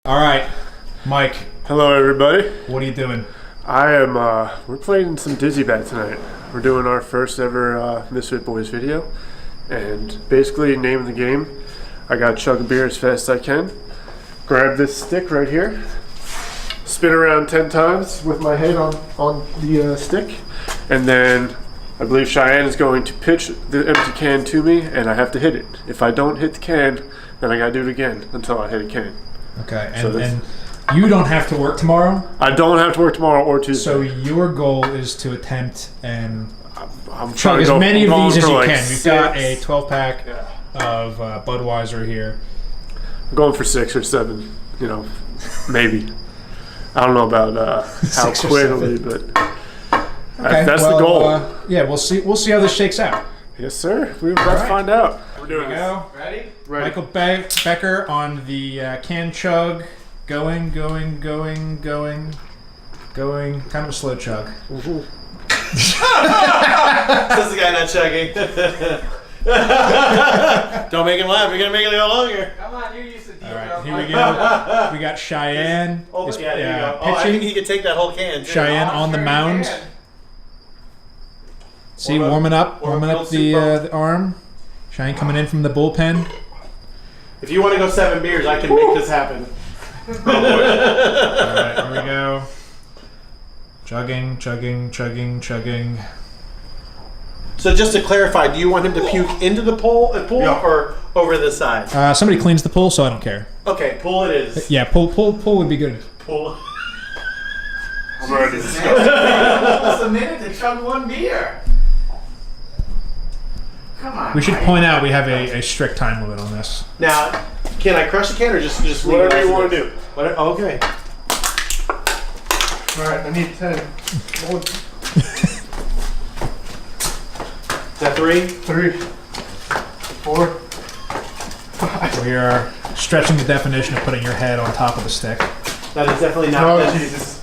All right, Mike. Hello, everybody. What are you doing? We're playing some Dizzy Bat tonight. We're doing our first ever Misfit Boyz video. And basically, name of the game, I gotta chug a beer as fast as I can. Grab this stick right here. Spin around 10 times with my head on the stick. And then I believe Cheyenne is going to pitch the empty can to me, and I have to hit it. If I don't hit the can, then I gotta do it again until I hit a can. Okay, and you don't have to work tomorrow? I don't have to work tomorrow or Tuesday. So your goal is to attempt and I'm chug as many of these as you can. We've got a 12-pack yeah. of Budweiser here. I'm going for 6 or 7, maybe. I don't know about how quickly, but okay, that's the goal. Yeah, we'll see how this shakes out. Yes, sir. We're about to find out. We're doing Here we go. Ready? Michael Becker on the can chug. Going. Kind of a slow chug. Says the guy not chugging. Don't make him laugh. You're going to make it go longer. Come on, you're used to deep. All right, here we go. We got Cheyenne. Oh, is, yeah, there you go. pitching. I think he could take that whole can, too. Cheyenne on the mound. See, warming up the arm. Cheyenne coming in from the bullpen. If you want to go 7 beers, I can make this happen. All right, here we go. Chugging. So just to clarify, do you want him to puke into the pool or over the side? Somebody cleans the pool, so I don't care. Okay, pool it is. Yeah, pool would be good. Pool. I'm already Almost a minute to chug 1 beer. Come on. We should point out we have a strict time limit on this. Now, can I crush the can or just leave it whatever as you it want is? to do. Whatever, okay. All right, I need 10. Is that 3? 3, 4. We are stretching the definition of putting your head on top of the stick. That is definitely not. Oh, that. Jesus.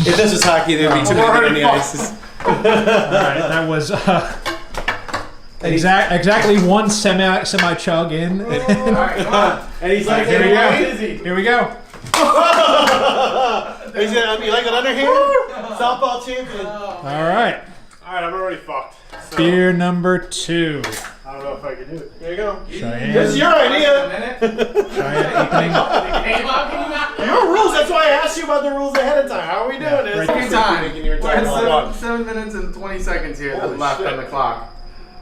If this was hockey, there'd be too many on the ice. All right, that was exactly one semi chug in. All right, come on. And he's like, Here we go. Dizzy. Here we go. He's gonna, you like that underhand? Softball champion. All right, All right, I'm already fucked. So, beer number 2. I don't know if I can do it. There you go. Cheyenne. It's your A idea. minute. Cheyenne opening. Hey, how can you not? Your rules. That's why I asked you about the rules ahead of time. How are we doing this? right Take your time. Making your We're time at long. 7 minutes and 20 seconds here Holy left shit. on the clock.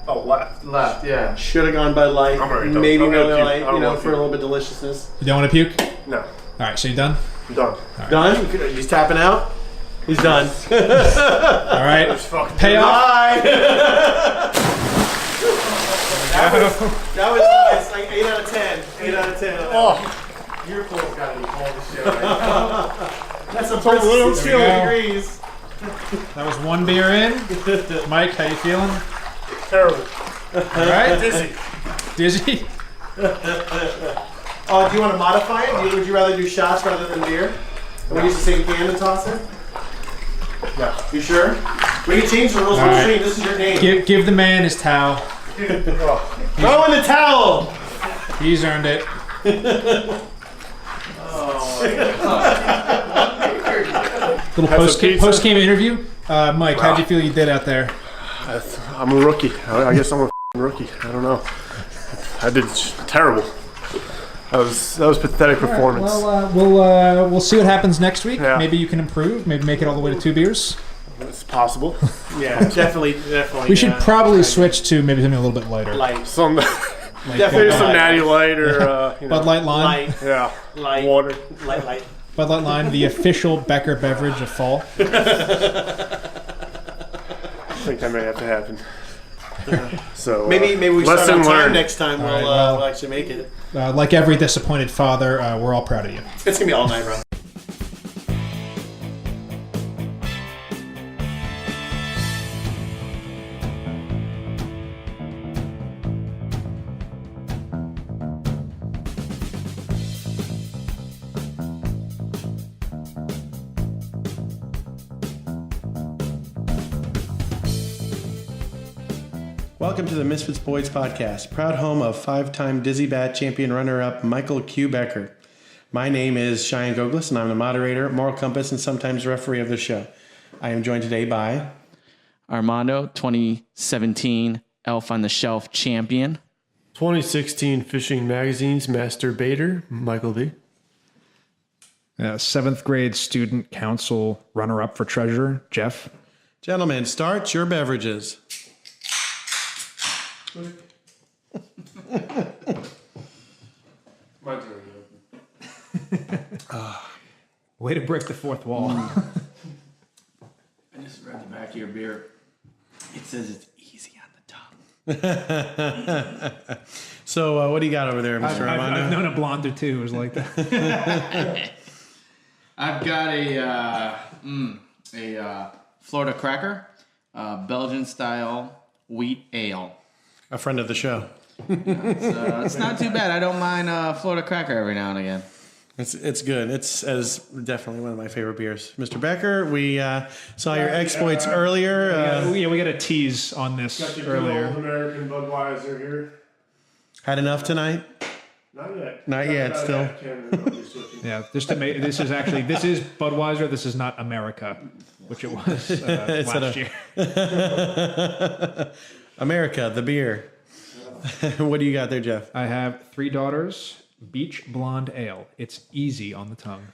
Oh, left. Left, yeah. Should have gone by light. I'm already done. Maybe I'm gonna really puke. light. I don't want For a puke. little bit of deliciousness. You don't want to puke? No, All right, so you done? I'm done. Done. He's tapping out. He's done. All right, It's fucking payoff. Bye. That was nice. Like 8 out of 10. 8 out of 10. Oh, Your pool's gotta be cold as shit right now. That's a little plus There we 2 go. degrees. That was 1 beer in. Mike, how you feeling? terrible. All right, Dizzy. dizzy. Oh, do you want to modify it? Would you rather do shots rather than beer? We use the same can and toss it? Yeah. You sure? We can change the rules All on the right. stream. This is your game. Give the man his towel. Oh, Throw in the towel! He's earned it. Little Have some pizza. post game interview. Mike, how'd you feel you did out there? I'm a rookie. I guess I'm a rookie. I don't know. I did terrible. That was pathetic performance. Well, we'll see what happens next week. Yeah. Maybe you can improve. Maybe make it all the way to 2 beers. It's possible. Yeah, definitely. We should probably switch to maybe something a little bit lighter. Light. Some Like maybe Bud some Light. Natty Light or Bud Light Lime. Light. yeah, Light. water. Light. Bud Light Lime, the official Becker beverage of fall. I think that may have to happen. So Maybe we start lesson on time learned. next time. right, We'll actually make it. Like every disappointed father, we're all proud of you. It's gonna be all night, bro. Welcome to the Misfits Boyz podcast, proud home of 5-time Dizzy Bat champion runner-up Michael Q. Becker. My name is Cheyenne Goglis, and I'm the moderator, moral compass, and sometimes referee of the show. I am joined today by Armando, 2017 Elf on the Shelf champion. 2016 Fishing Magazine's masturbator, Michael B. 7th grade student council runner-up for treasurer, Jeff. Gentlemen, start your beverages. Way to break the fourth wall. I just read the back of your beer. It says it's easy on the tongue. So, what do you got over there, Mr. Armando? I've known a blonde or two who's like that. I've got a Florida Cracker, Belgian style wheat ale. A friend of the show. It's not too bad. I don't mind Florida Cracker every now and again. It's good. It's definitely one of my favorite beers. Mr. Becker, we saw your exploits earlier. We got a tease on this Got the good earlier. old American Budweiser here. Had enough tonight? Not yet. Not yet, still. Yeah, this is Budweiser. This is not America, which it was last year. America, the beer. What do you got there, Jeff? I have 3 daughters. Beach Blonde Ale. It's easy on the tongue.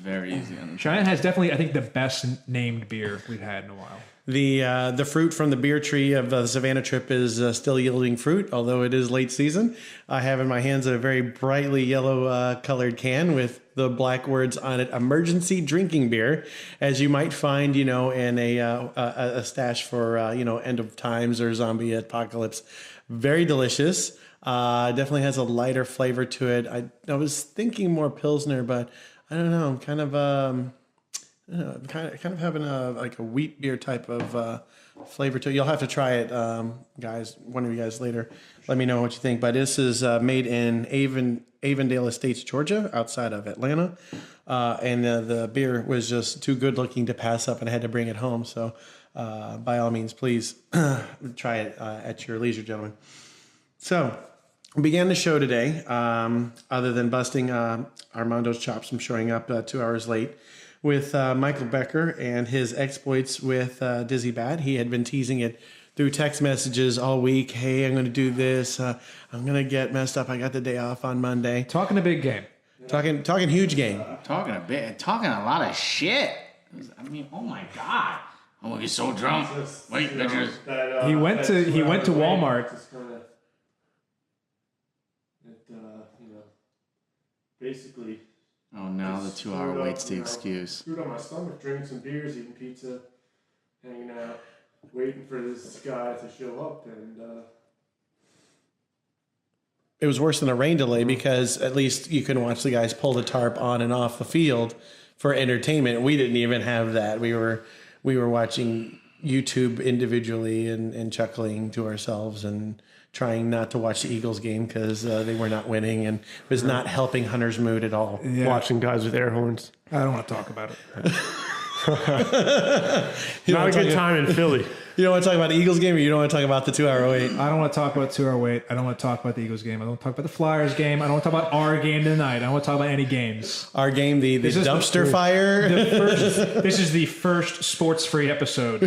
Very easy on the tongue. Cheyenne has definitely, I think, the best named beer we've had in a while. The fruit from the beer tree of the Savannah trip is still yielding fruit, although it is late season. I have in my hands a very brightly yellow colored can with the black words on it, emergency drinking beer, as you might find, in a stash for, end of times or zombie apocalypse. Very delicious. Definitely has a lighter flavor to it. I was thinking more Pilsner, but I don't know. I'm kind of having a wheat beer type of flavor to it. You'll have to try it, guys. One of you guys later. Let me know what you think. But this is made in Avondale Estates, Georgia, outside of Atlanta. And the beer was just too good looking to pass up, and I had to bring it home. So by all means, please try it at your leisure, gentlemen. So we began the show today, other than busting Armando's chops from showing up 2 hours late, with Michael Becker and his exploits with Dizzy Bat. He had been teasing it through text messages all week. Hey, I'm going to do this. I'm going to get messed up. I got the day off on Monday. Talking a big game. Talking huge game. Talking a lot of shit. Oh my God. I'm going to get so drunk. Wait, pictures. He went to Walmart. Basically. Oh, now the 2-hour wait's the excuse. Screwed on my stomach, drinking some beers, eating pizza, hanging out, waiting for this guy to show up, and It was worse than a rain delay because at least you can watch the guys pull the tarp on and off the field for entertainment. We didn't even have that. We were watching YouTube individually and chuckling to ourselves and trying not to watch the Eagles game because they were not winning and was not helping Hunter's mood at all. Yeah. watching guys with air horns. I don't want to talk about it. Not a good time in Philly. You don't want to talk about the Eagles game, or you don't want to talk about the 2-hour wait? I don't want to talk about 2-hour wait. I don't want to talk about the Eagles game. I don't want to talk about the Flyers game. I don't want to talk about our game tonight. I don't want to talk about any games. Our game, the dumpster fire. This is the first sports-free episode.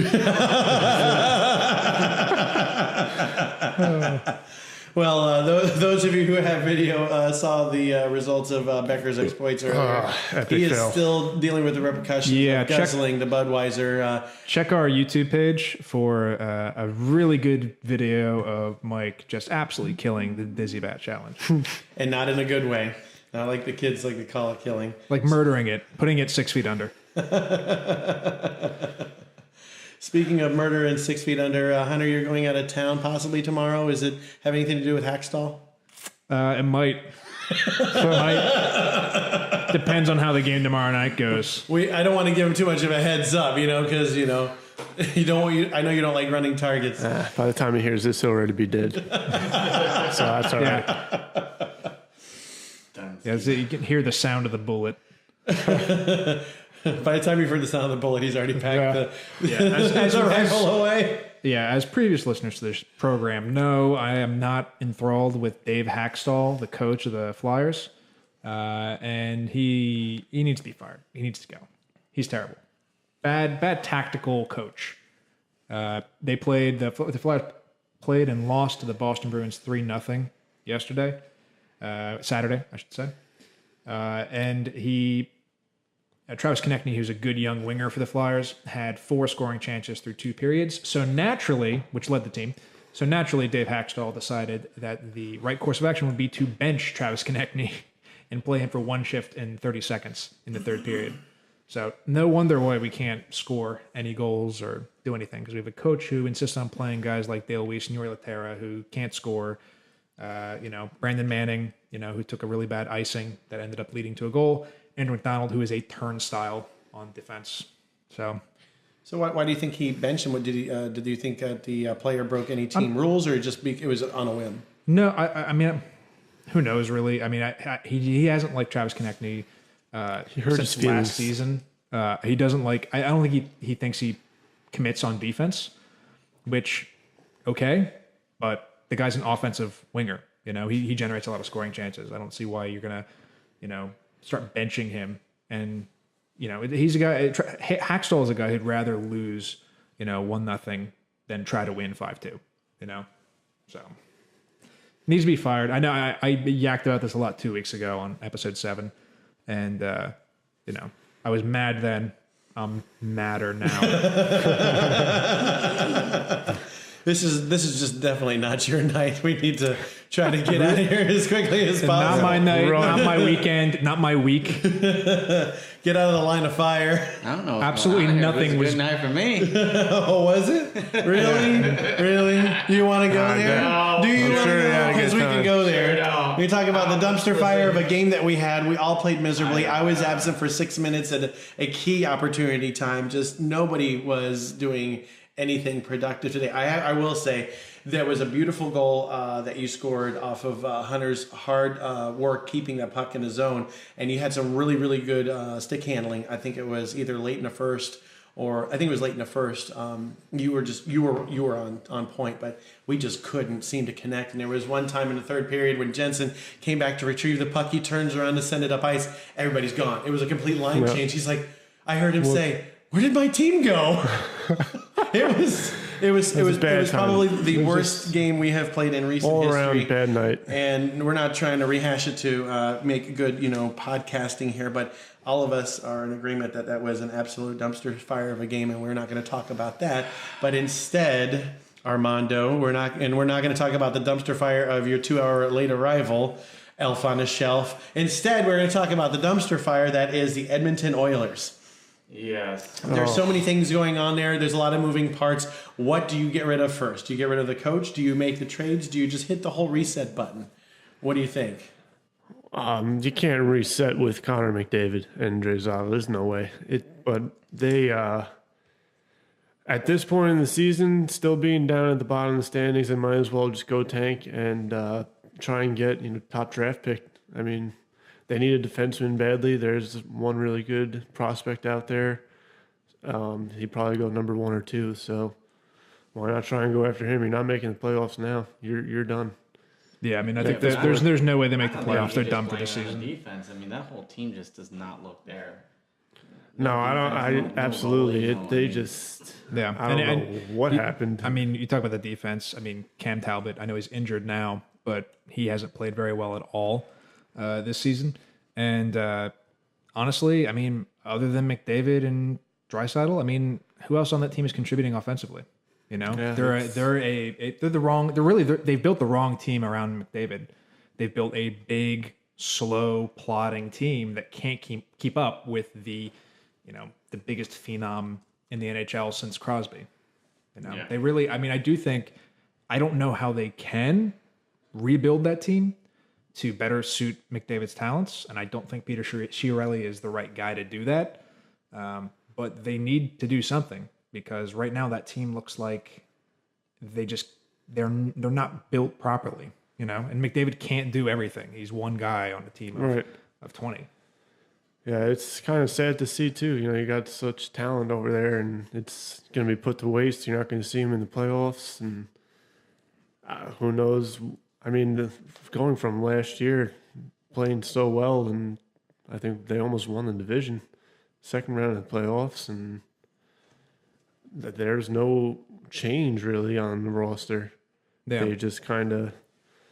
Well, those of you who have video saw the results of Becker's exploits earlier. He is still dealing with the repercussions of guzzling the Budweiser. Check our YouTube page for a really good video of Mike just absolutely killing the Dizzy Bat Challenge. And not in a good way. Not like the kids like to call it killing. Like murdering it, putting it 6 feet under. Speaking of murder and 6 feet under, Hunter, you're going out of town possibly tomorrow. Is it have anything to do with Hackstall? It might. Depends on how the game tomorrow night goes. I don't want to give him too much of a heads up, because I know you don't like running targets. By the time he hears this, he'll already be dead. So that's all right. Yeah, so you can hear the sound of the bullet. By the time you've heard the sound of the bullet, he's already packed the rifle away. Yeah, as previous listeners to this program know, I am not enthralled with Dave Hackstall, the coach of the Flyers. and he needs to be fired. He needs to go. He's terrible. Bad tactical coach. They played the Flyers played and lost to the Boston Bruins 3-0 yesterday, Saturday, I should say. And Travis Konechny, who's a good young winger for the Flyers, had 4 scoring chances through 2 periods. So naturally, which led the team. So naturally, Dave Haxtell decided that the right course of action would be to bench Travis Konechny and play him for 1 shift in 30 seconds in the 3rd period. So no wonder why we can't score any goals or do anything, because we have a coach who insists on playing guys like Dale Weiss and Yuri Laterra who can't score. Brandon Manning, who took a really bad icing that ended up leading to a goal. Andrew McDonald, who is a turnstile on defense. So why do you think he benched him? What did you think that the player broke any team rules, or it was on a whim? No, I mean, who knows really? I mean, he hasn't liked Travis Konechny since last season. He doesn't like. I don't think he thinks he commits on defense, which okay, but the guy's an offensive winger. He generates a lot of scoring chances. I don't see why you're gonna, start benching him. And he's a guy. Haxtell is a guy who'd rather lose, 1-0 than try to win 5-2. So needs to be fired. I know I yacked about this a lot 2 weeks ago on episode 7, and I was mad then. I'm madder now. This is just definitely not your night. We need to try to get out of here as quickly as possible. Not my night, not my weekend, not my week. Get out of the line of fire. I don't know. Absolutely nothing was a good night for me. Oh, was it? Really? You want to go there? No. Do you want to go? Because we can go there. No. We talk about the dumpster fire of a game that we had. We all played miserably. I was absent for 6 minutes at a key opportunity time. Just nobody was doing anything productive today. I will say there was a beautiful goal that you scored off of Hunter's hard work keeping that puck in the zone, and you had some really, really good stick handling. I think it was either late in the first, or I think it was late in the first. You were on point, but we just couldn't seem to connect. And there was one time in the 3rd period when Jensen came back to retrieve the puck. He turns around to send it up ice. Everybody's gone. It was a complete line change. He's like, I heard him say, "Where did my team go?" It was probably the worst game we have played in recent all history. around bad night. And we're not trying to rehash it to make good, podcasting here, but all of us are in agreement that was an absolute dumpster fire of a game, and we're not going to talk about that. But instead, Armando, we're not going to talk about the dumpster fire of your 2-hour late arrival, Elf on the Shelf. Instead, we're going to talk about the dumpster fire that is the Edmonton Oilers. Yes. There's so many things going on there. There's a lot of moving parts. What do you get rid of first? Do you get rid of the coach? Do you make the trades? Do you just hit the whole reset button? What do you think? You can't reset with Connor McDavid and Drezava. There's no way. But they, at this point in the season, still being down at the bottom of the standings, they might as well just go tank and try and get top draft pick. I mean, they need a defenseman badly. There's one really good prospect out there. He'd probably go number 1 or 2. So why not try and go after him? You're not making the playoffs now. You're done. Yeah, I mean, I think there's no way they make the playoffs. They're done for this season. Defense. I mean, that whole team just does not look there. No, I don't. Absolutely. They just. Yeah, I don't know what happened. I mean, you talk about the defense. I mean, Cam Talbot. I know he's injured now, but he hasn't played very well at all this season. And honestly, I mean, other than McDavid and Draisaitl, I mean, who else on that team is contributing offensively? Yeah, they've built the wrong team around McDavid. They've built a big, slow, plodding team that can't keep up with the biggest phenom in the NHL since Crosby. They really. I mean, I don't know how they can rebuild that team to better suit McDavid's talents, and I don't think Peter Chiarelli is the right guy to do that. But they need to do something, because right now that team looks like they're not built properly, And McDavid can't do everything. He's one guy on a team of 20. Yeah, it's kind of sad to see too. You got such talent over there, and it's going to be put to waste. You're not going to see him in the playoffs, and who knows? I mean, going from last year, playing so well, and I think they almost won the division, second round of the playoffs, and there's no change really on the roster. Yeah. They just kind of.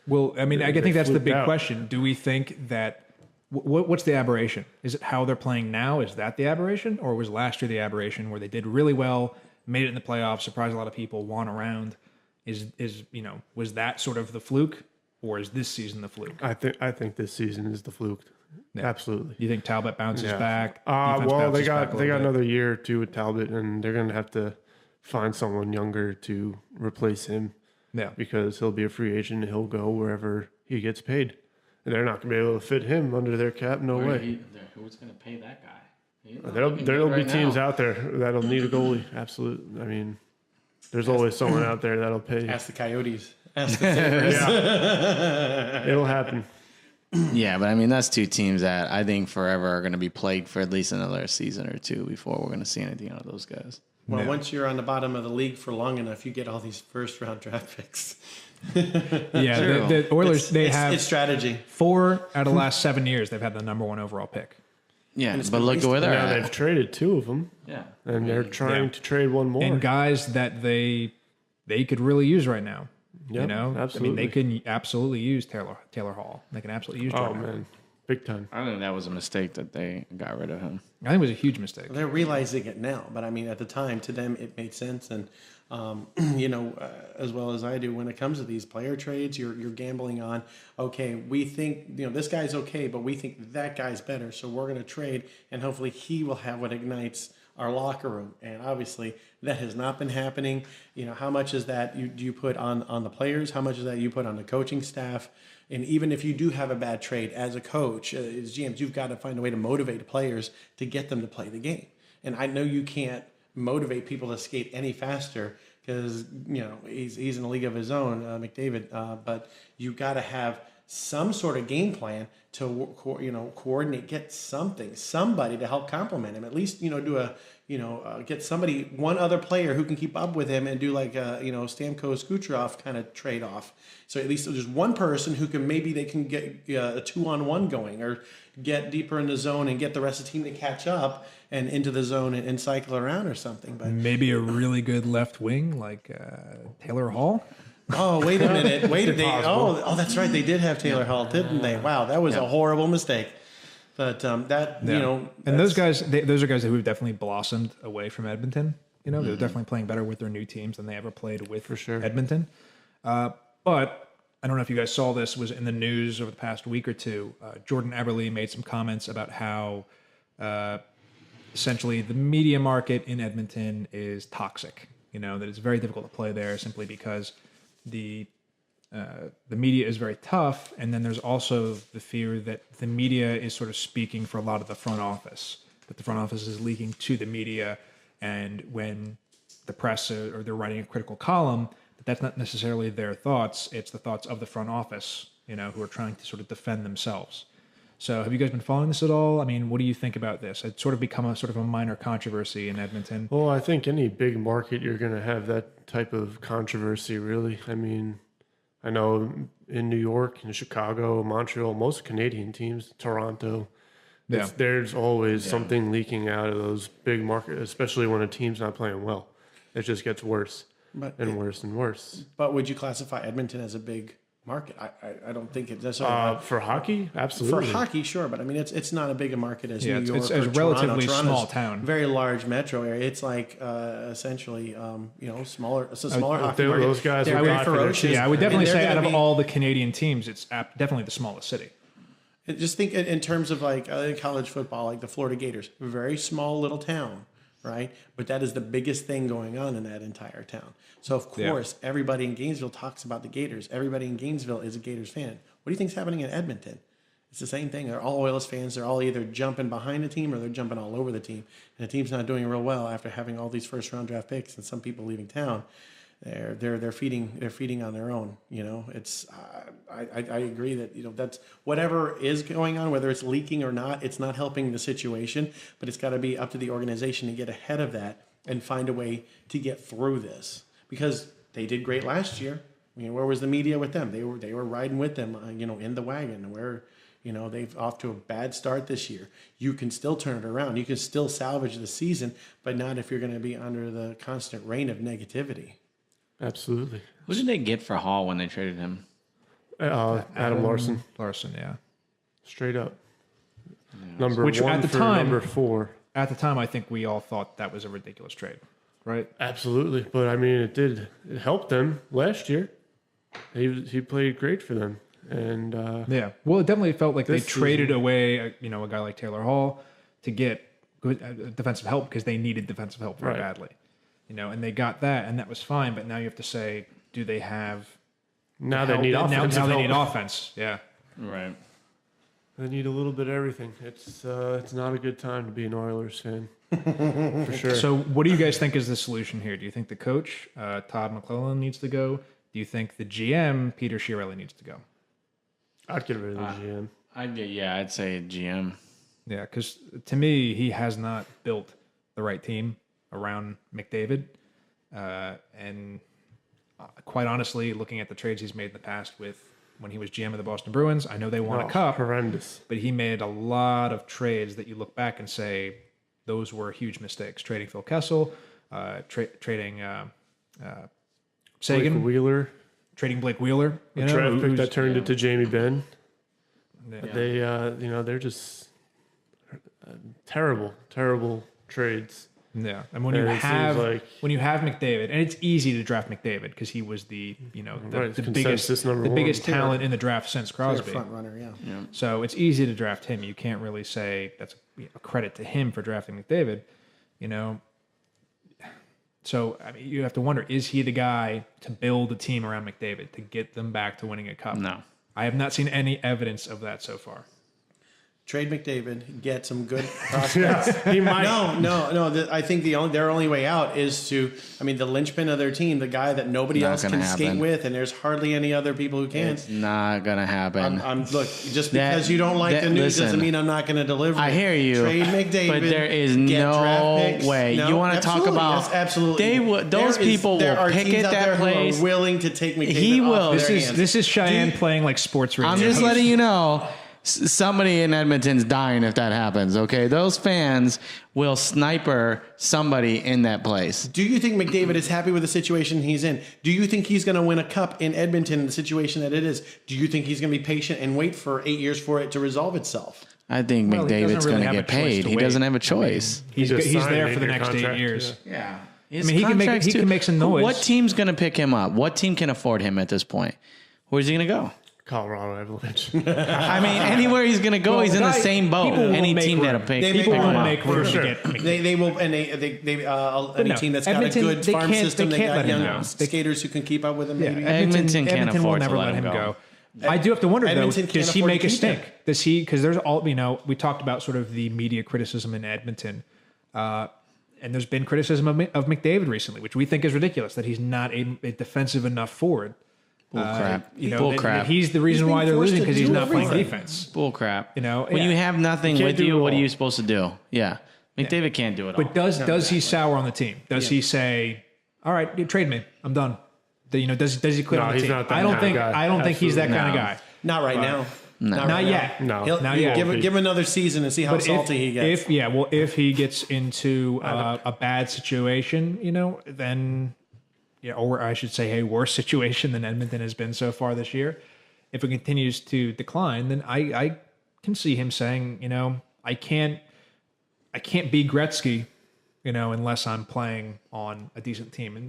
Well, I mean, I They think that's the flipped big out. question. Do we think that what's the aberration? Is it how they're playing now? Is that the aberration, or was last year the aberration where they did really well, made it in the playoffs, surprised a lot of people, won around? Was that sort of the fluke, or is this season the fluke? I think this season is the fluke. Yeah. Absolutely. You think Talbot bounces Yeah. back? Well, defense they bounces back got a they got little bit? another year or two with Talbot, and they're gonna have to find someone younger to replace him Yeah. because he'll be a free agent. And he'll go wherever he gets paid, and they're not gonna be able to fit him under their cap. No way. Who's going to pay that guy? He's not There'll looking be good right teams now. out there that'll need a goalie. Absolutely. I mean, there's always someone out there that'll pay. Ask the Coyotes. Ask the Sabres. It'll happen. Yeah, but I mean, that's two teams that I think forever are going to be plagued for at least another season or two before we're going to see anything out of those guys. Well, Yeah. once you're on the bottom of the league for long enough, you get all these first round draft picks. Yeah, True. the Oilers, It's strategy. 4 out of the last 7 years, they've had the number 1 overall pick. Yeah, it's but been look wasted. at where they're Now at. they've traded 2 of them, Yeah. and they're trying Yeah. to trade one more. And guys that they could really use right now. Yep, you know, absolutely. I mean, they can absolutely use Taylor Hall. They can absolutely use Oh Jordan. man, big time. I think that was a mistake that they got rid of him. I think it was a huge mistake. They're realizing it now, but I mean, at the time, to them, it made sense. And as well as I do, when it comes to these player trades, you're gambling on. Okay, we think this guy's okay, but we think that guy's better, so we're going to trade, and hopefully he will have what ignites our locker room. And obviously, that has not been happening. How much is that you put on the players? How much is that you put on the coaching staff? And even if you do have a bad trade as a coach, as GMs, you've got to find a way to motivate players to get them to play the game. And I know you can't motivate people to skate any faster because he's in a league of his own, McDavid. But you got to have some sort of game plan to coordinate, get somebody to help complement him. At least get somebody, one other player who can keep up with him and do like Stamkos Kucherov kind of trade off. So at least there's one person who can they can get a 2-on-1 going or get deeper in the zone and get the rest of the team to catch up and into the zone and cycle around or something. But Maybe a really good left wing like Taylor Hall. oh, wait a minute, that's right, they did have Taylor Hall, didn't they? Wow, that was a horrible mistake. But And those guys, those are guys who have definitely blossomed away from Edmonton. They're definitely playing better with their new teams than they ever played with For sure. Edmonton. But I don't know if you guys saw this, was in the news over the past week or two. Jordan Eberle made some comments about how essentially the media market in Edmonton is toxic. That it's very difficult to play there simply because the media is very tough, and then there's also the fear that the media is sort of speaking for a lot of the front office, that the front office is leaking to the media, and when the press or they're writing a critical column, that's not necessarily their thoughts, it's the thoughts of the front office, who are trying to sort of defend themselves. So have you guys been following this at all? I mean, what do you think about this? It's sort of become a sort of a minor controversy in Edmonton. Well, I think any big market, you're going to have that type of controversy, really. I mean, I know in New York, in Chicago, Montreal, most Canadian teams, Toronto, there's always something leaking out of those big markets, especially when a team's not playing well. It just gets worse and worse and worse. But would you classify Edmonton as a big market? I don't think it's necessarily. For hockey, absolutely. For hocky, sure, but I mean, it's not a big a market as New York it's or a relatively Toronto. small Toronto's town. very large metro area. It's like essentially, smaller. It's a smaller hockey market. Those guys They're are very confident. ferocious. Yeah, I would definitely And they're say out gonna of be- all the Canadian teams, it's definitely the smallest city. Just think in terms of like college football, like the Florida Gators, very small little town, right? But that is the biggest thing going on in that entire town. So of course, everybody in Gainesville talks about the Gators. Everybody in Gainesville is a Gators fan. What do you think's happening in Edmonton? It's the same thing. They're all Oilers fans. They're all either jumping behind the team or they're jumping all over the team. And the team's not doing real well after having all these first round draft picks and some people leaving town. They're feeding on their own. It's I agree that that's whatever is going on, whether it's leaking or not, it's not helping the situation. But it's got to be up to the organization to get ahead of that and find a way to get through this, because they did great last year. Where was the media with them? They were riding with them, in the wagon. They've off to a bad start this year. You can still turn it around. You can still salvage the season, but not if you're going to be under the constant reign of negativity. Absolutely. Who did they get for Hall when they traded him? Adam Larson. Larson, yeah. Straight up. Number Which one at the for time, number 4. At the time, I think we all thought that was a ridiculous trade, right? Absolutely. But, I mean, it helped them last year. He played great for them. And Yeah. Well, it definitely felt like they This traded away, a guy like Taylor Hall to get good defensive help because they needed defensive help very Right. badly. And they got that, and that was fine. But now you have to say, do they have now they help? need offense. Now they need offense. Yeah. Right. They need a little bit of everything. It's not a good time to be an Oilers fan, for sure. So, what do you guys think is the solution here? Do you think the coach, Todd McClellan, needs to go? Do you think the GM, Peter Chiarelli, needs to go? I'd get rid of the GM. I'd say GM. Yeah, because to me, he has not built the right team around McDavid. And quite honestly, looking at the trades he's made in the past with when he was GM of the Boston Bruins, I know they won a cup, Horrendous. but he made a lot of trades that you look back and say those were huge mistakes. Trading Phil Kessel, trading Sagan, Blake Wheeler. trading Blake Wheeler. Draft pick that turned into Jamie Benn. Yeah. They, they're just terrible trades. Yeah, and when you And it have seems like- McDavid, and it's easy to draft McDavid because he was the Right, the consensus biggest number one. talent in the draft since They're Crosby. front runner, yeah. So it's easy to draft him. You can't really say that's a credit to him for drafting McDavid. So I mean, you have to wonder: is he the guy to build a team around McDavid to get them back to winning a cup? No. I have not seen any evidence of that so far. Trade McDavid, get some good prospects. He might. No. I think their only way out is the linchpin of their team, the guy that nobody Not else gonna can skate happen. with, and there's hardly any other people who can. It's not gonna happen. Look, just because you don't like the news doesn't mean I'm not going to deliver. I hear you. Trade McDavid, but there is get no draft picks. way. No, You want to talk absolutely, about? yes, absolutely. They would. Those people there will are pick teams at out there that who are place. willing to take McDavid. He will. Off their hands. This is Cheyenne playing like sports radio. I'm just letting you know. Somebody in Edmonton's dying if that happens. Okay, those fans will sniper somebody in that place. Do you think McDavid is happy with the situation he's in? Do you think he's going to win a cup in Edmonton in the situation that it is? Do you think he's going to be patient and wait for 8 years for it to resolve itself? I think Well, he McDavid's doesn't going really to have get a choice paid. to He wait. doesn't have a choice. He's just there signed for the a next contract, 8 years. Yeah. I mean, he can make some noise. What team's going to pick him up? What team can afford him at this point? Where's he going to go? Colorado Avalanche. I mean, anywhere he's going to go, Well, he's in the guy- same boat. people will Any make team room. that'll pick, They pick make him room. up. make room For sure. to get McDavid. They will, and any no, team that's got Edmonton, a good they farm can't- system, they they can't got let him young go. skaters who can keep up with him. Yeah, Maybe. Edmonton can't Edmonton will afford to never let let him him go. go. I do have to wonder Edmonton though, can't does he afford make to a keep him. stink? Does he? Because there's all we talked about sort of the media criticism in Edmonton, and there's been criticism of McDavid recently, which we think is ridiculous that he's not a defensive enough forward. Bull crap. Bull Bull crap. crap. He's the reason being why they're forced losing to because he's do not playing everything. defense. Bull crap. When you have nothing can't with do you, it what are all. you supposed to do? Yeah. McDavid can't do it all. But does he sour on the team? Does he say, "All right, you trade me, I'm done"? Does he quit No, on the he's team? not that I don't kind of think guy. I don't think he's that Absolutely kind of not. guy. Not right now. No. Not yet. No. He'll, Not you yet. give him another season and see how But salty he gets. if he gets into a bad situation, then or I should say a worse situation than Edmonton has been so far this year. If it continues to decline, then I can see him saying, I can't be Gretzky, unless I'm playing on a decent team and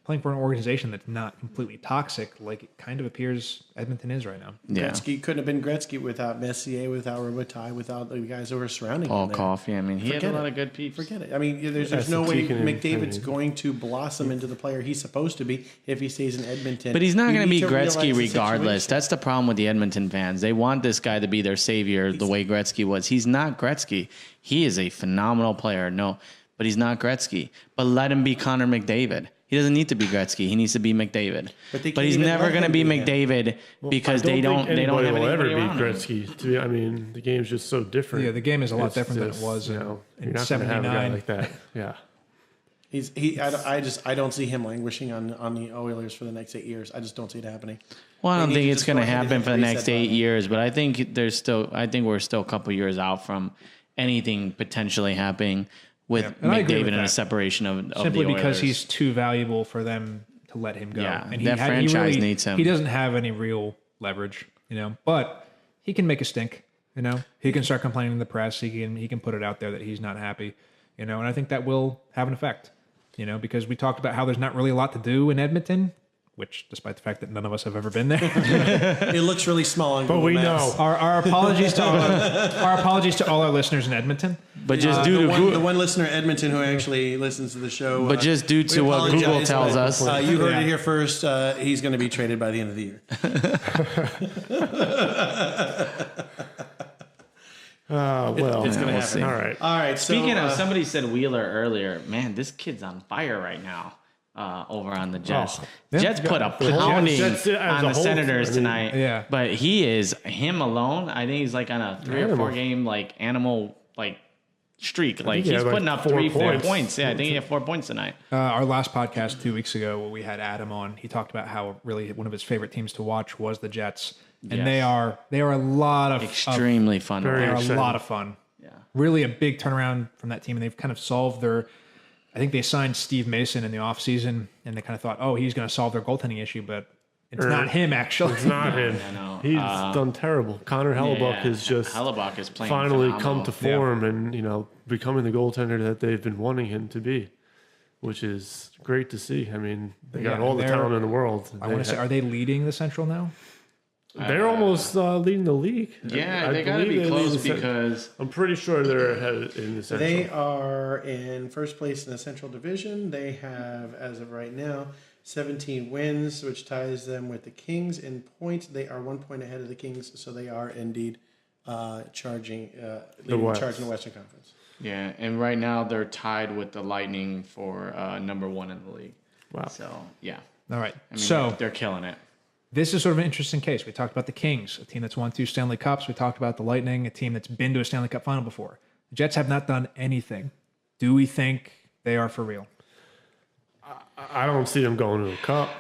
playing for an organization that's not completely toxic, like it kind of appears Edmonton is right now. Yeah. Gretzky couldn't have been Gretzky without Messier, without Robitaille, without the guys who were surrounding Paul him. there. Coffey. I mean, he had a Forget lot it. of good peeps. Forget it. I mean, there's That's no the way Teakin and McDavid's Finley. going to blossom into the player he's supposed to be if he stays in Edmonton. But he's not You going to need be realize Gretzky the regardless. situation. That's the problem with the Edmonton fans. They want this guy to be their savior the way Gretzky was. He's not Gretzky. He is a phenomenal player. No, but he's not Gretzky. But let him be Connor McDavid. He doesn't need to be Gretzky. He needs to be McDavid. But they But can't he's even never let going to him be be him. McDavid because I they don't think have anybody will anybody ever be around him. Gretzky. I mean, the game's just so different. Yeah, the game is a lot It's different than it just, was in you're not going to have a guy 79. like that. Yeah. I don't see him languishing on the Oilers for the next 8 years. I just don't see it happening. Well, I They don't need think to it's just going to go ahead and happen hit for the the next reset 8 button. years, but I think we're still a couple years out from anything potentially happening with Yeah, and I agree McDavid with and a that. separation of Simply the because Oilers. he's too valuable for them to let him go. Yeah, and that franchise needs him. He doesn't have any real leverage, but he can make a stink. He can start complaining in the press. He can put it out there that he's not happy. And I think that will have an effect. Because we talked about how there's not really a lot to do in Edmonton, which, despite the fact that none of us have ever been there, It looks really small on But Google we Maps. know. our apologies to all our listeners in Edmonton. but just due to the one listener in Edmonton who actually listens to the show. but just due we to what Google apologize, tells but, us. you heard Yeah. it here first. He's going to be traded by the end of the year. Well, It's going to we'll happen. see. all right. All right. So, Speaking of, somebody said Wheeler earlier. Man, this kid's on fire right now. Over on the Jets. Yeah. Jets put a whole pounding Jets as on a the whole, Senators I mean, tonight. yeah. But him alone, I think he's like on a 3 or 4 game animal streak. Like he he's had, like, putting up 4 4 points. points. Yeah, I think he had 4 points tonight. Our last podcast 2 weeks ago, where we had Adam on, he talked about how really one of his favorite teams to watch was the Jets, and Yes. they are a lot of Extremely fun. Very They're exciting. a lot of fun. Yeah. Really a big turnaround from that team, and they've kind of solved their. I think they signed Steve Mason in the offseason, and they kind of thought, oh, he's going to solve their goaltending issue, but it's not him, actually. It's not him. I know. He's done terrible. Connor Hellebuck is just Hellebuck is playing finally phenomenal. come to form and, becoming the goaltender that they've been wanting him to be, which is great to see. I mean, they got Yeah, all the they're- talent in the world. I want to say, are they leading the Central now? They're almost leading the league. Yeah, I they got to believe be they lead close the Cent- because I'm pretty sure they're ahead in the Central. they are in first place in the Central Division. They have, as of right now, 17 wins, which ties them with the Kings in points. They are 1 point ahead of the Kings, so they are indeed leading West. charge in the Western Conference. yeah, and right now they're tied with the Lightning for number 1 in the league. Wow. So yeah, All right. I mean, So they're killing it. this is sort of an interesting case. We talked about the Kings, a team that's won 2 Stanley Cups. We talked about the Lightning, a team that's been to a Stanley Cup final before. The Jets have not done anything. Do we think they are for real? I don't see them going to a cup,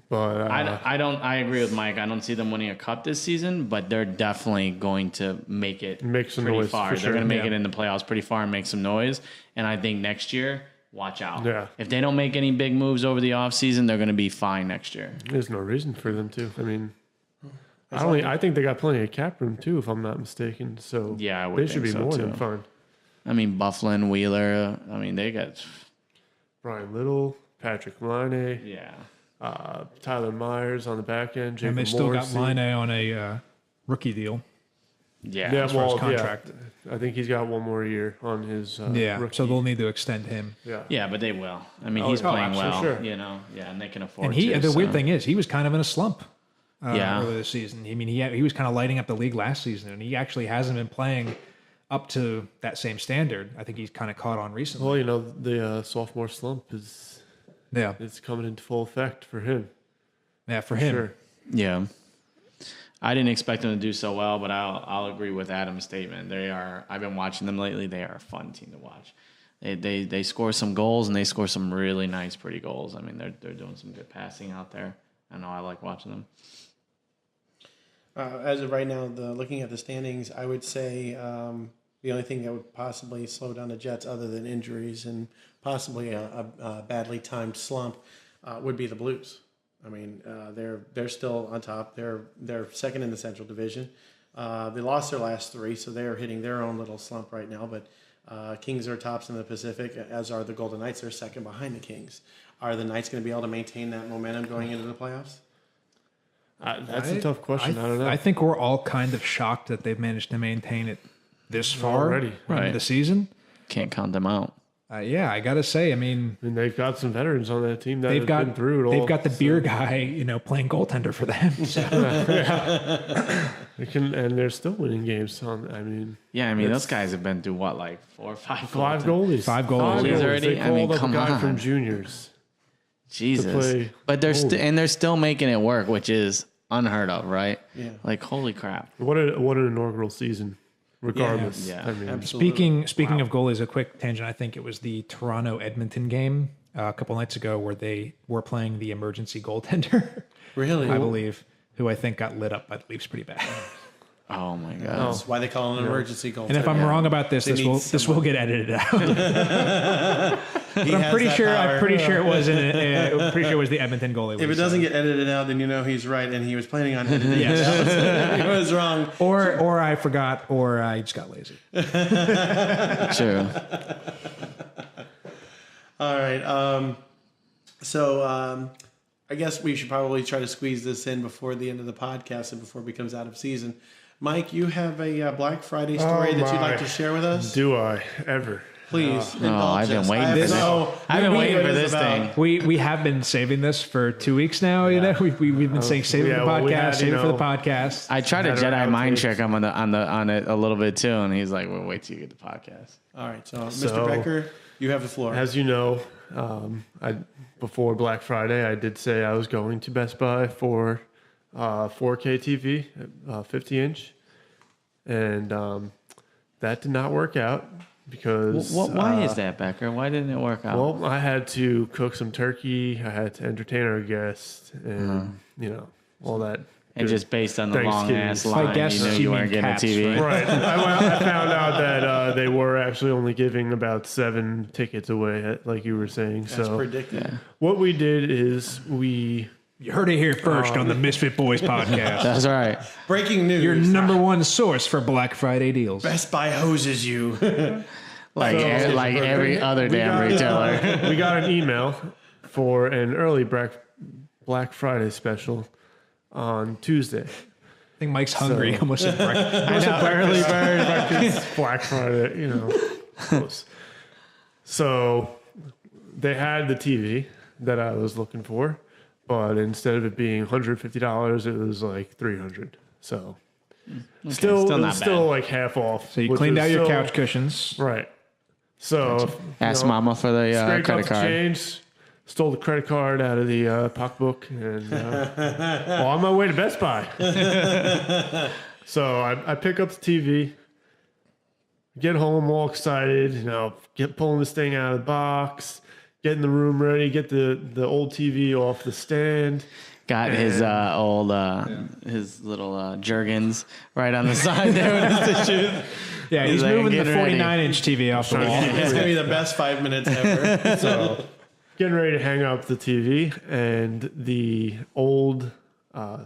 but I agree with Mike. I don't see them winning a cup this season, but they're definitely going to make it Make some pretty noise, far. for They're sure. going to make Yeah. it in the playoffs pretty far and make some noise. And I think next year, watch out. Yeah. If they don't make any big moves over the offseason, they're going to be fine next year. there's no reason for them to. I mean, I think they got plenty of cap room too, if I'm not mistaken. So Yeah, I would they should be think so, more than too. fine. I mean, Bufflin, Wheeler. I mean, they got Brian Little, Patrick Laine, yeah. Tyler Myers on the back end, Jacob And they still Morrissey. got Line on a rookie deal. Yeah. Yeah, far as well, contract. yeah. I think he's got one more year on his rookie. So they'll need to extend him. Yeah, but they will. I mean, Oh, he's yeah. playing Oh, well. absolutely, sure. Yeah, and they can afford And to. the weird so. thing is, he was kind of in a slump Yeah. earlier this season. I mean, he was kind of lighting up the league last season, and he actually hasn't been playing up to that same standard. I think he's kind of caught on recently. Well, the sophomore slump is coming into full effect for him. Yeah, for him. Sure. Yeah. I didn't expect them to do so well, but I'll agree with Adam's statement. They are. I've been watching them lately. They are a fun team to watch. They score some goals and they score some really nice, pretty goals. I mean, they're doing some good passing out there. I know I like watching them. As of right now, looking at the standings, I would say the only thing that would possibly slow down the Jets, other than injuries and possibly a badly timed slump, would be the Blues. I mean, they're still on top. They're second in the Central Division. They lost their last 3, so they're hitting their own little slump right now. But Kings are tops in the Pacific, as are the Golden Knights. They're second behind the Kings. Are the Knights going to be able to maintain that momentum going into the playoffs? That's a tough question. I don't know. I think we're all kind of shocked that they've managed to maintain it this far Already. into Right. the season. Can't count them out. Yeah, I got to say, I mean, I mean, they've got some veterans on that team that they've have got been through it all. they've got the beer guy, playing goaltender for them. So. They can, and they're still winning games. I mean, Yeah, I mean, those guys have been through what, like 4 or 5 5 goals? goalies. 5 goals. Goalies already? They I mean, called up come a guy on. from juniors. Jesus. play But they're goalie. and they're still making it work, which is unheard of, right? Yeah. Like, holy crap. What an inaugural season, regardless. Yeah. I mean, Absolutely. Speaking of goalies, a quick tangent. I think it was the Toronto Edmonton game a couple nights ago where they were playing the emergency goaltender. Really? I believe, who I think got lit up by the Leafs pretty bad. Oh my god. That's why they call it an emergency goal. And if I'm wrong about this, They this need will get edited out. He I'm has pretty that sure. power. I'm pretty sure it was I'm pretty sure it was the Edmonton goalie. If it doesn't get edited out, then you know he's right, and he was planning on editing it Yes. out. He was wrong. or I forgot, or I just got lazy. True. All right. I guess we should probably try to squeeze this in before the end of the podcast and before it becomes out of season. Mike, you have a Black Friday story that you'd like to share with us? do I ever? Please. No, I've been waiting for this. I've been waiting for this thing. We have been saving this for 2 weeks now. You know, we've been saying save it for the well, we podcast, had, save it for the podcast. I tried to Better Jedi mind outtakes. trick him on it a little bit too, and he's like, "Well, wait till you get the podcast." All right. So, Mr. Becker, you have the floor. As you know, before Black Friday, I did say I was going to Best Buy for 4K TV, 50-inch, and that did not work out because. Why is that, Becker? Why didn't it work out? Well, I had to cook some turkey. I had to entertain our guests, and all that. And good just based on the long ass Thanksgiving line, guess you know you you weren't mean getting cats, a TV. Right. I found out that they were actually only giving about 7 tickets away, like you were saying. That's So predicted. what we did is we You heard it here first on the Misfit Boys podcast. That's right. Breaking news. Your number one source for Black Friday deals. Best Buy hoses you. Like every other damn retailer. we got an email for an early Black Friday special on Tuesday. I think Mike's hungry. Almost said breakfast. Early bird Black Friday, close. So they had the TV that I was looking for, but instead of it being $150, it was like $300. So still not bad. like half off. So you which cleaned was out your still- couch cushions. right? So Ask Mama for the scraped credit up the card. change, stole the credit card out of the pocketbook, and on my way to Best Buy. So I pick up the TV, get home all excited, pulling this thing out of the box, getting the room ready, get the old TV off the stand. Got his old his little Jergens right on the side there with his tissues. Yeah, he's like, moving the get ready. 49-inch TV off the wall. It's going to be the best 5 minutes ever. So getting ready to hang up the TV, and the old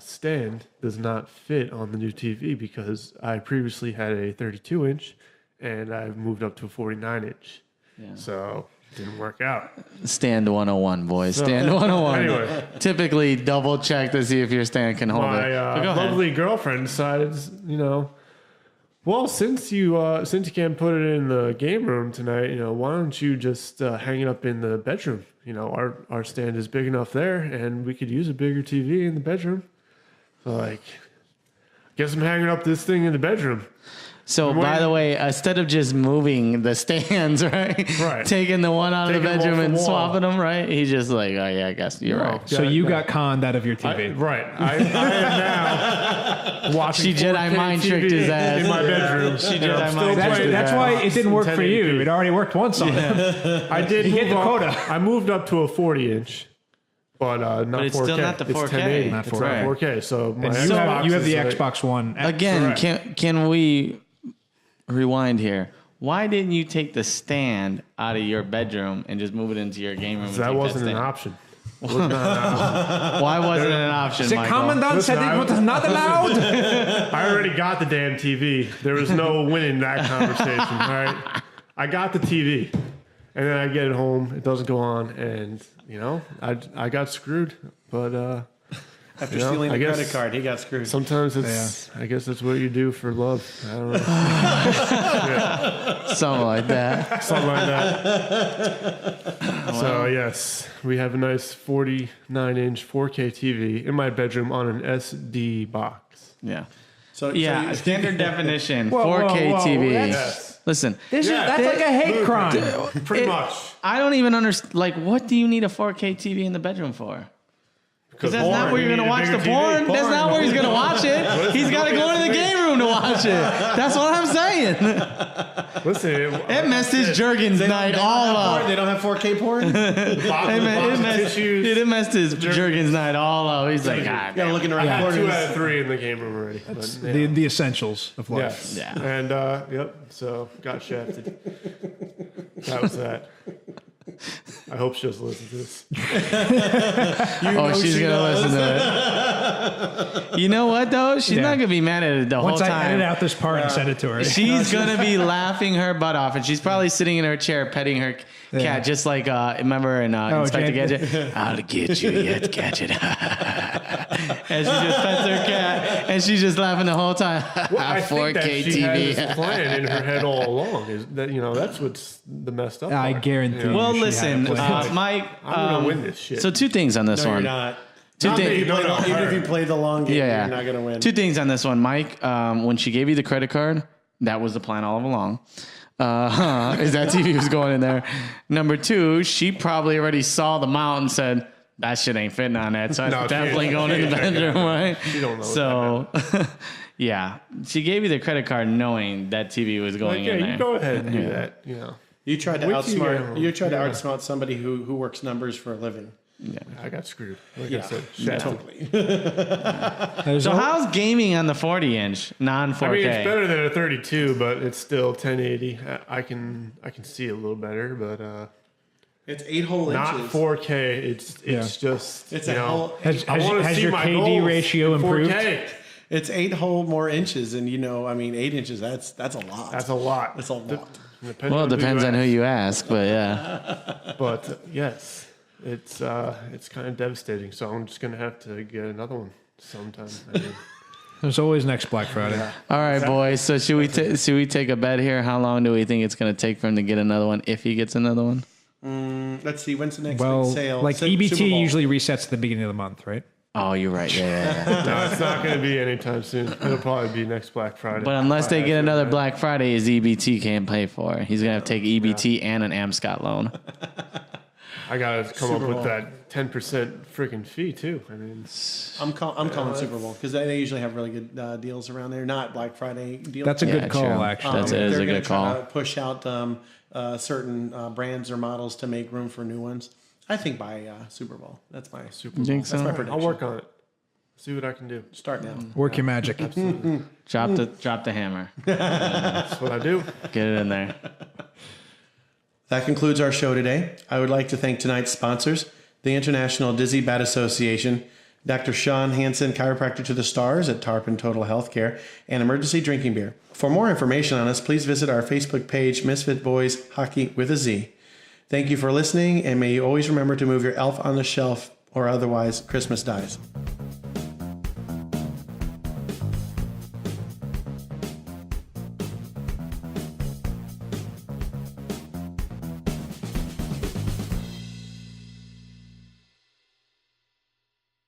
stand does not fit on the new TV because I previously had a 32-inch and I've moved up to a 49-inch. Yeah. So didn't work out. Stand 101, boys. Stand 101. Anyway. Typically, double check to see if your stand can hold My it. But go ahead. lovely girlfriend decided, well, since you can't put it in the game room tonight, why don't you just hang it up in the bedroom? Our stand is big enough there, and we could use a bigger TV in the bedroom. So, guess I'm hanging up this thing in the bedroom. So, by the way, instead of just moving the stands, right? Taking the one out of the Taking them bedroom off the and wall. swapping them, right? He's just like, oh, yeah, I guess you're right. So you got conned out of your TV. I am now watching She Jedi 4K mind TV tricked his ass. in my bedroom. She And Jedi I'm still mind tricked playing That's why it didn't work for you. 1080p. It already worked once on him. I did He hit move the up. quota. I moved up to a 40-inch, but not it's 4K. still not the It's 4K. 1080. Not It's 4K. not 4K. So my You Xbox have the is Xbox One. Again, Correct. can we rewind here? Why didn't you take the stand out of your bedroom and just move it into your game room? And That take wasn't that an stand? option. Was not an option. Why wasn't it an option, The Michael? commandant said it was not allowed. I already got the damn TV. There was no winning that conversation. All right, I got the TV, and then I get it home. It doesn't go on, and I got screwed. But After stealing I the guess- credit card, he got screwed. sometimes it's. I guess that's what you do for love. I don't know. Something like that. Something like that. So yes, we have a nice 49-inch 4K TV in my bedroom on an SD box. Yeah. So Yeah, you- standard definition, Whoa, 4K whoa, whoa, TV. that's- Listen, That's like a hate crime. Pretty much. I don't even understand. Like, what do you need a 4K TV in the bedroom for? Because that's not where you're going to watch the porn. That's not where he's going to watch it. He's got to go into the game room to watch it. That's what I'm saying. Listen, It messed his Jergens night all up. They don't have 4K porn. It messed his Jergens night all up. He's like, God, Gotta look in the right I got corners. 2 out of 3 in the game room already. But, yeah. The essentials of life. Yes. Yeah. And yep. So got shafted. That was that. I hope she doesn't listen to this. she's going to listen to it. You know what, though? She's not going to be mad at it the Once whole I time. edit out this part and send it to her. She's going to be laughing her butt off, and she's probably sitting in her chair petting her cat, just like, remember in Inspector Gadget? I'll get you yet, Gadget. And she just pets her cat, and she's just laughing the whole time. Well, I 4K think that she TV. had this plan in her head all along. Is that that's what's the messed up I part. guarantee. Well, she had a listen, plan. Mike. I'm gonna win this shit. So 2 things on this No, one. you're not. Two Not me, things. no, no, Even her. if you play the long game, Yeah. you're not gonna win. 2 things on this one, Mike. When she gave you the credit card, that was the plan all along. Is that TV was going in there. Number 2, she probably already saw the mount and said, that shit ain't fitting on that. So No, it's she definitely ain't- going she in the ain't checking bedroom, it out. right? She don't know what So, yeah. She gave you the credit card knowing that TV was going Like, in yeah, there. you go ahead and do that. You tried to Wait till you get home. outsmart somebody who works numbers for a living. I got screwed. Like Yeah. I said, shafted. Totally. So how's gaming on the 40-inch, non-4K? I mean, it's better than a 32, but it's still 1080. I can see it a little better, but It's 8 whole not inches. 4K. It's just It's you a know, whole. Has I wanna see your my KD goals ratio in improved? 4K. It's 8 whole more inches, and 8 inches. That's a lot. That's a lot. That's a lot. Well, it depends on who ask. you ask, but yeah. But yes, it's kind of devastating. So I'm just gonna have to get another one sometime. I mean, There's always next Black Friday. All right, boys. So should we take a bet here? How long do we think it's going to take for him to get another one if he gets another one? Let's see. When's the next Well, big sale? like Super EBT Bowl. usually resets at the beginning of the month, right? Oh, you're right. Yeah. no, it's not gonna be anytime soon. It'll probably be next Black Friday. But unless they get another Black Friday, his EBT can't pay for it. He's going to have to take EBT and an Amscot loan. I gotta come Super up Bowl. with that 10% freaking fee too. I mean, I'm calling Super Bowl because they usually have really good deals around there. Not Black Friday deals. That's a Yeah, good call, true. actually. That's it. They're Is a gonna good try call. to push out certain brands or models to make room for new ones. I think by Super Bowl. That's my Super Bowl. think That's so? my I'll prediction. work on it. See what I can do. Start now. Work your magic. Drop the hammer. That's what I do. Get it in there. That concludes our show today. I would like to thank tonight's sponsors, the International Dizzy Bat Association, Dr. Sean Hansen, Chiropractor to the Stars at Tarpon Total Healthcare, and Emergency Drinking Beer. For more information on us, please visit our Facebook page, Misfit Boys Hockey with a Z. Thank you for listening, and may you always remember to move your elf on the shelf or otherwise Christmas dies.